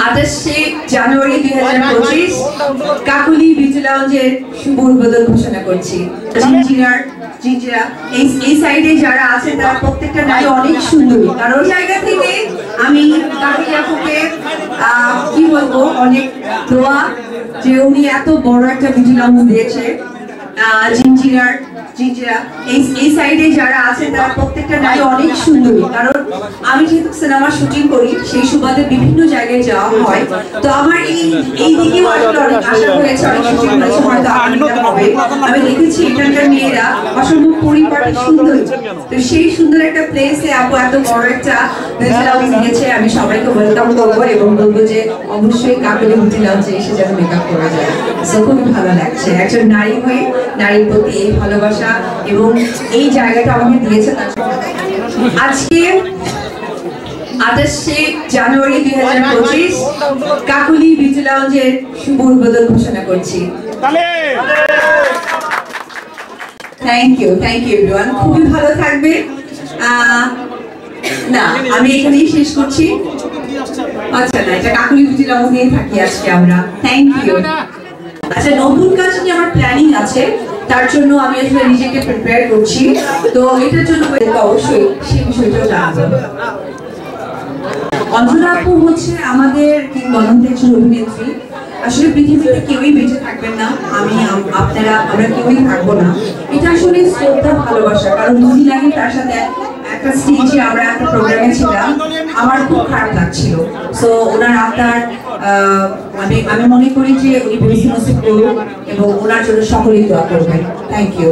28শে জানুয়ারি 2025 Kakuli beauty লাউঞ্জের শুভ উদ্বোধন ঘোষণা করছি। জিঞ্জিরা এই সাইডে যারা আছে তারা প্রত্যেকটা নারী অনেক সুন্দরী, কারণ জায়গা থেকে আমি কাকুলি আপুকে কি বলবো, অনেক দোয়া যে উনি এত বড় একটা বিউটি লাউঞ্জ দিয়েছে। জিঞ্জিরা এই সাইডে যারা আছে তারা প্রত্যেকটা নারী অনেক সুন্দরী, কারণ আমি যেহেতু সিনেমা শুটিং করি সেই সুবাদে বিভিন্ন জায়গায় যাওয়া হয়। তো আমার এই দিকেও আসলে অনেক আশা হয়েছে, অনেক শুটিং হয়েছে, হয়তো আগামীতে হবে। আমি দেখেছি এখানকার মেয়েরা অসম্ভব পরিপাটি সুন্দর, তো সেই সুন্দর একটা প্লেসে আপু এত বড় একটা বিউটি লাউঞ্জ দিয়েছে। আমি সবাইকে ওয়েলকাম করবো এবং বলবো যে অবশ্যই কাকুলি বিউটি লাউঞ্জে এসে যেন মেকআপ করা যায়। সো খুবই ভালো লাগছে একজন নারী হয়ে নারীর প্রতি এই ভালোবাসা এবং এই জায়গাটা আমাকে দিয়েছে। আজকে 28শে জানুয়ারি 2025 কাকুলি বিউটি লাউঞ্জের শুভ উদ্বোধন ঘোষণা করছি। থ্যাংক ইউ এভরিওয়ান, খুবই ভালো থাকবে। না আমি এখানেই শেষ করছি। আচ্ছা না, এটা কাকুলি বিউটি লাউঞ্জ নিয়ে থাকি আজকে আমরা। Thank you. আচ্ছা, নতুন কাজ নিয়ে আমার প্ল্যানিং আছে, তার জন্য আমি আসলে নিজেকে প্রিপেয়ার করছি। তো এটার জন্য অবশ্যই সেই বিষয়টাও জানাবো। অঞ্জনা আপু হচ্ছে আমাদের কিংবদন্তি একজন অভিনেত্রী। আসলে পৃথিবীতে কেউই বেঁচে থাকবেন না, আমরা কেউই থাকবো না। এটা আসলে শ্রদ্ধা, ভালোবাসা। কারণ দুদিন আগে তার সাথে একটা স্টেজে আমরা একটা প্রোগ্রামে ছিলাম, আমার খুব খারাপ লাগছিল। সো ওনার আত্মার আমি মনে করি যে উনি বেশি নসিব করুন এবং ওনার জন্য সকলেই দোয়া করবেন। Thank you.